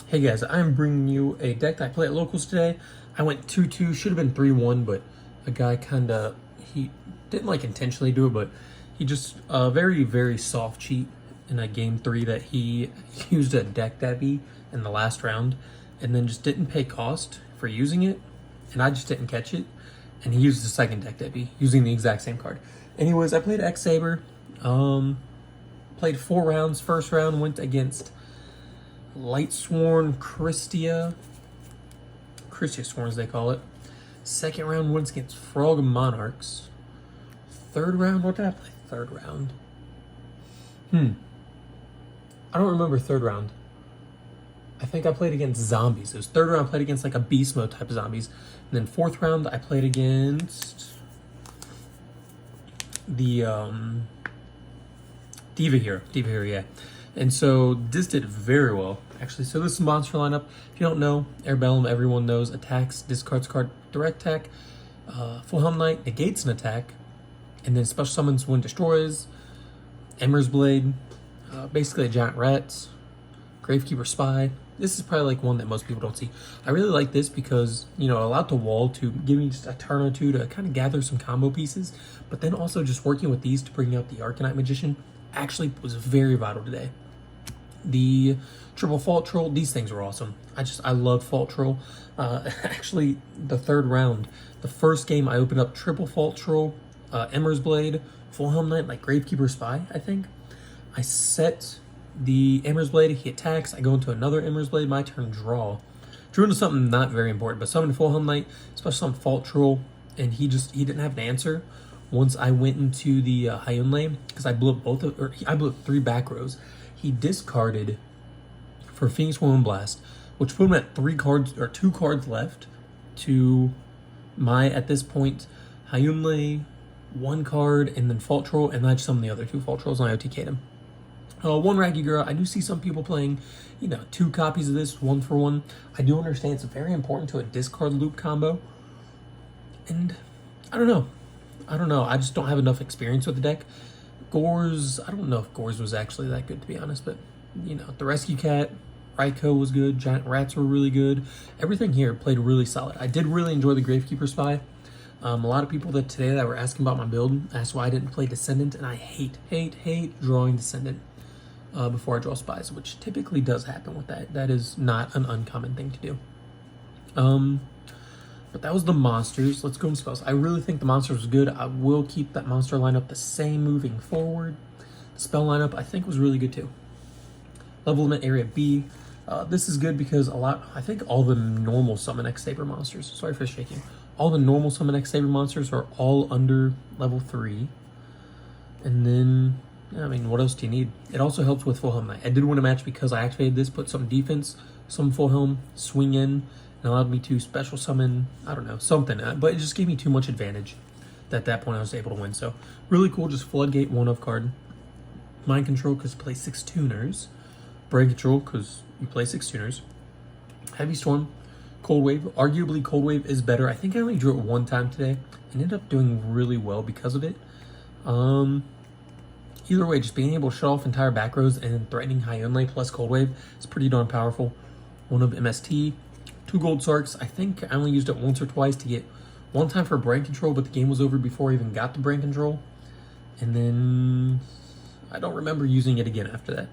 Hey guys, I'm bringing you a deck that I play at locals today. I went 2-2, should have been 3-1, but a guy he didn't like intentionally do it, but he just very, very soft cheat in a game 3 that he used a deck Debbie in the last round and then just didn't pay cost for using it, and I just didn't catch it, and he used the second deck Debbie using the exact same card. Anyways, I played X Saber, played 4 rounds. First round went against Lightsworn Christia Sworn as they call it. Second round went against Frog Monarchs. Third round, what did I play third round? I don't remember third round. I think I played against zombies. It was third round I played against like a beast mode type of zombies. And then fourth round I played against the Diva Hero, yeah. And so this did very well, actually. So this is monster lineup. If you don't know, Airbellum, everyone knows, attacks, discards card, direct attack. Full Helm Knight negates an attack, and then special summons when destroys. Emmer's Blade, basically a giant rat. Gravekeeper Spy. This is probably like one that most people don't see. I really like this because, you know, allowed the wall to give me just a turn or two to kind of gather some combo pieces, but then also just working with these to bring out the Arcanite Magician actually was very vital today. The triple Fault Troll, these things were awesome. I love Fault Troll. Actually, the third round, the first game I opened up triple Fault Troll, Emmer's Blade, Full Helm Knight, like Gravekeeper Spy, I think. I set the Emmer's Blade, he attacks, I go into another Emmer's Blade, my turn, draw. Drew into something not very important, but summoned Full Helm Knight, especially some Fault Troll, and he didn't have an answer. Once I went into the Hyunlei, because I blew up I blew up 3 back rows. He discarded for Phoenix Woman Blast, which put him at 2 cards left to my, at this point, Hyunlei, 1 card, and then Fault Troll, and I just summoned the other 2 Fault Trolls, and I OTK'd him. 1 Raggy Girl, I do see some people playing, 2 copies of this, 1 for 1. I do understand it's very important to a discard loop combo, and I don't know, I just don't have enough experience with the deck. Gores, I don't know if Gores was actually that good, to be honest, but, the Rescue Cat, Raikou was good, Giant Rats were really good. Everything here played really solid. I did really enjoy the Gravekeeper Spy. A lot of people today that were asking about my build asked why I didn't play Descendant, and I hate drawing Descendant before I draw Spies, which typically does happen with that. That is not an uncommon thing to do. But that was the monsters. Let's go into spells. I really think the monsters was good. I will keep that monster lineup the same moving forward. The spell lineup I think was really good too. Level limit area B. This is good because I think all the normal summon X Saber monsters, sorry for shaking, all the normal summon X Saber monsters are all under level 3. And then, what else do you need? It also helps with Full Helm Knight. I did win a match because I activated this, put some defense, some Full Helm, swing in, and allowed me to special summon, I don't know, something. But it just gave me too much advantage that at that point I was able to win. So really cool, just Floodgate 1-of card. Mind Control because you play 6 tuners. Brain Control because you play 6 tuners. Heavy Storm, Cold Wave. Arguably Cold Wave is better. I think I only drew it 1 time today and ended up doing really well because of it. Either way, just being able to shut off entire back rows and then threatening Hyunlei plus Cold Wave is pretty darn powerful. 1 of MST. 2 Gold Sarks. I think I only used it once or twice to get 1 time for Brain Control, but the game was over before I even got to Brain Control. And then I don't remember using it again after that,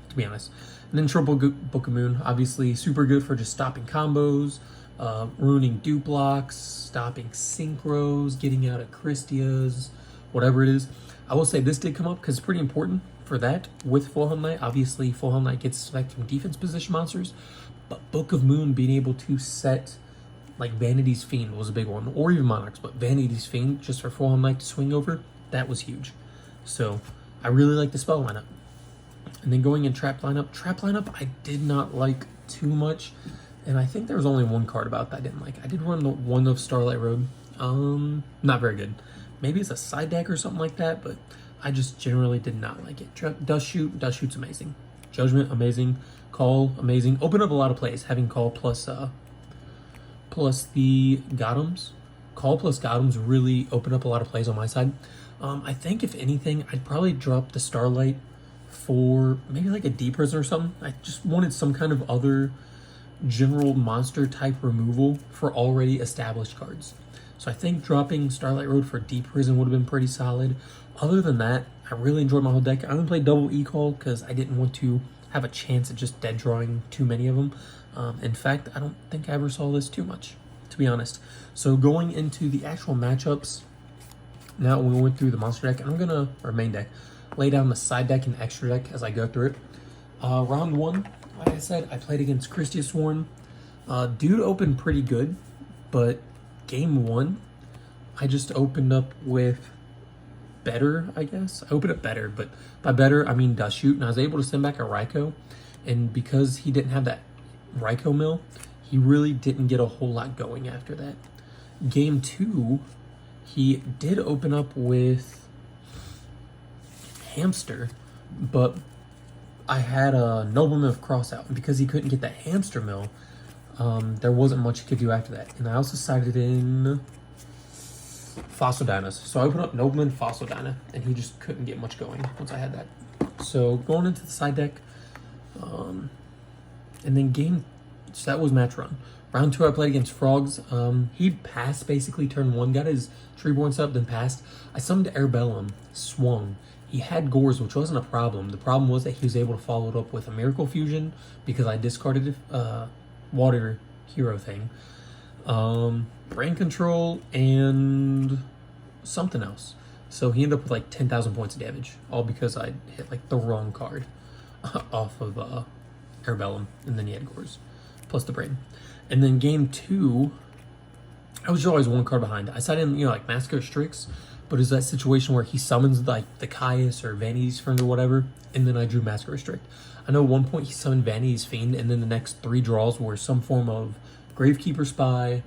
to be honest. And then Triple Book of Moon, obviously super good for just stopping combos, ruining dupe blocks, stopping synchros, getting out of Christias, whatever it is. I will say this did come up because it's pretty important for that with Full Helm Knight. Obviously, Full Helm Knight gets select from defense position monsters, but Book of Moon being able to set like Vanity's Fiend was a big one, or even Monarchs, but Vanity's Fiend just for Full Helm Knight to swing over, that was huge. So I really like the spell lineup. And then going in trap lineup I did not like too much, and I think there was only 1 card about that I didn't like. I did run the 1 of Starlight Road, not very good. Maybe it's a side deck or something like that, but I just generally did not like it. Dust Shoot's amazing. Judgment, amazing. Call, amazing. Open up a lot of plays, having Call plus the Gothams. Call plus Gothams really opened up a lot of plays on my side. I think if anything, I'd probably drop the Starlight for maybe like a deep prison or something. I just wanted some kind of other general monster type removal for already established cards. So I think dropping Starlight Road for deep prison would have been pretty solid. Other than that, I really enjoyed my whole deck. I only played double E-Call because I didn't want to have a chance at just dead drawing too many of them. In fact, I don't think I ever saw this too much, to be honest. So going into the actual matchups, now we went through the monster deck, and I'm gonna, or main deck, lay down the side deck and extra deck as I go through it. Round one, like I said, I played against Christia Sworn. Dude opened pretty good, but game one, I just opened up with better, I guess. I opened up better, but by better, I mean Dust Shoot, and I was able to send back a Raikou, and because he didn't have that Raikou mill, he really didn't get a whole lot going after that. Game two, he did open up with Hamster, but I had a Nobleman of Crossout, and because he couldn't get that Hamster mill, there wasn't much he could do after that. And I also sided in Fossil Dynas. So I opened up Nobleman, Fossil Dyna, and he just couldn't get much going once I had that. So going into the side deck, and then so that was match run. Round two, I played against Frogs. He passed basically turn one, got his Treeborn up, then passed. I summoned Airbellum, swung. He had Gores, which wasn't a problem. The problem was that he was able to follow it up with a Miracle Fusion because I discarded water hero thing. Brain Control, and something else. So he ended up with like 10,000 points of damage, all because I hit like the wrong card off of Airbellum, and then he had Gores, plus the Brain. And then game two, I was always one card behind. I sat in, like Massacre Strix, but it's that situation where he summons like the Caius or Vanity's Friend or whatever, and then I drew Massacre Restrict. I know at one point he summoned Vanity's Fiend, and then the next three draws were some form of Gravekeeper Spy,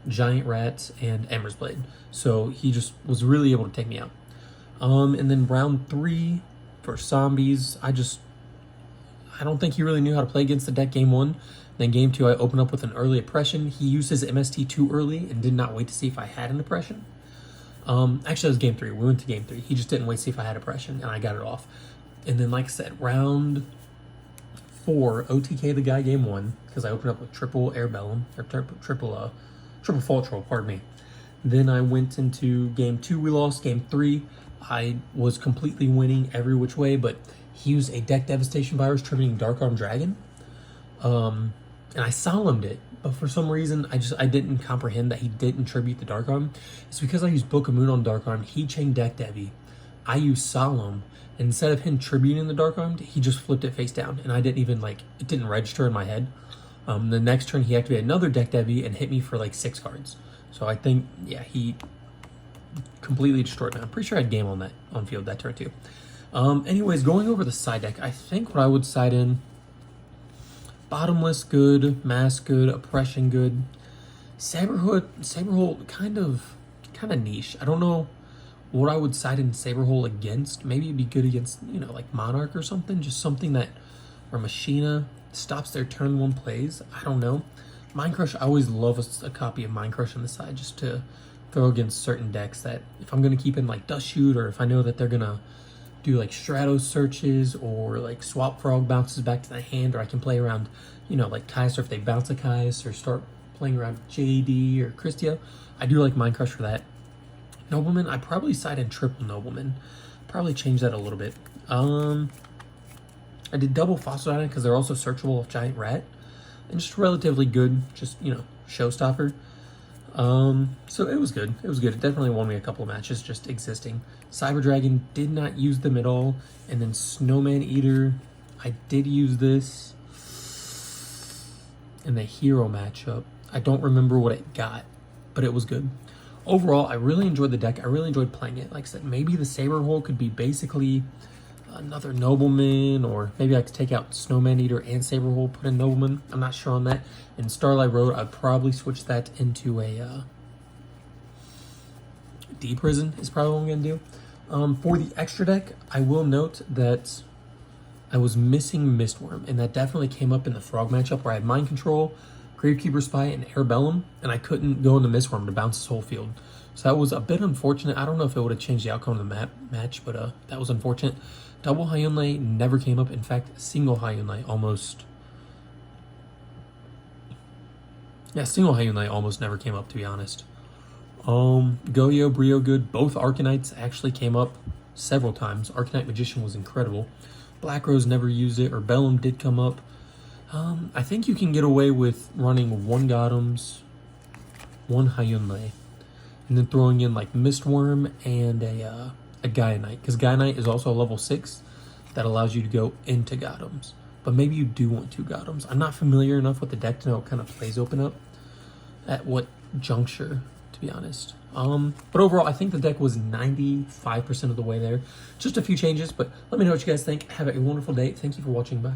Giant Rats, and Ember's Blade. So he just was really able to take me out. And then round three for Zombies, I don't think he really knew how to play against the deck game one. Then game two, I opened up with an early oppression. He used his MST too early and did not wait to see if I had an oppression. Actually, that was game three. We went to game three. He just didn't wait to see if I had oppression, and I got it off. And then, like I said, round four, OTK the guy game one, because I opened up with triple Airbellum, or triple Fault Troll, pardon me. Then I went into game two, we lost. Game three, I was completely winning every which way, but he used a deck devastation virus tributing Dark Arm Dragon. And I solemned it, but for some reason I didn't comprehend that he didn't tribute the Dark Arm. It's because I used Book of Moon on Dark Arm, he chained deck Devi. I used Solemn, and instead of him tributing the Dark Arm, he just flipped it face down, and I didn't even it didn't register in my head. The next turn he activated another deck Devi and hit me for like 6 cards. So I think, yeah, he completely destroyed me. I'm pretty sure I had game on field that turn too. Anyways, going over the side deck, I think what I would side in: Bottomless good, Mask good, Oppression good, Saberhole kind of niche. I don't know what I would side in Saberhole against. Maybe it'd be good against, like Monarch or something, just something that, or Machina, stops their turn one plays. I don't know. Mind Crush, I always love a copy of Mind Crush on the side just to throw against certain decks that if I'm going to keep in like Dust Shoot, or if I know that they're going to do like Stratos searches, or like Swap Frog bounces back to the hand, or I can play around, like Caius, or if they bounce a Caius, or start playing around JD or Christia. I do like Mind Crush for that. Nobleman, I probably side in triple Nobleman. Probably change that a little bit. I did double Fossil Dyna because they're also searchable with Giant Rat, and just relatively good, just showstopper. So it was good. It was good. It definitely won me a couple of matches just existing. Cyber Dragon, did not use them at all. And then Snowman Eater, I did use this in the hero matchup. I don't remember what it got, but it was good. Overall, I really enjoyed the deck. I really enjoyed playing it. Like I said, maybe the Saber Hole could be basically another Nobleman, or maybe I could take out Snowman Eater and Saber Hole, put in Nobleman. I'm not sure on that. And Starlight Road, I'd probably switch that into a D Prison is probably what I'm going to do. For the extra deck, I will note that I was missing Mistworm, and that definitely came up in the Frog matchup where I had Mind Control, Gravekeeper Spy, and Airbellum, and I couldn't go into Mistworm to bounce his whole field. So that was a bit unfortunate. I don't know if it would have changed the outcome of the match, but that was unfortunate. Double Hyunlei never came up. In fact, single Hyunlei almost. Yeah, single Hyunlei almost never came up, to be honest. Goyo, Brio Good, both Arcanites actually came up several times. Arcanite Magician was incredible. Black Rose never used it, or Bellum did come up. I think you can get away with running 1 Gotham's, 1 Hyunlei, and then throwing in like Mistworm and a Gaianite, because Gaianite is also a level 6 that allows you to go into Gotham's. But maybe you do want 2 Gotham's. I'm not familiar enough with the deck to know what kind of plays open up at what juncture, to be honest. But overall, I think the deck was 95% of the way there. Just a few changes, but let me know what you guys think. Have a wonderful day. Thank you for watching. Bye.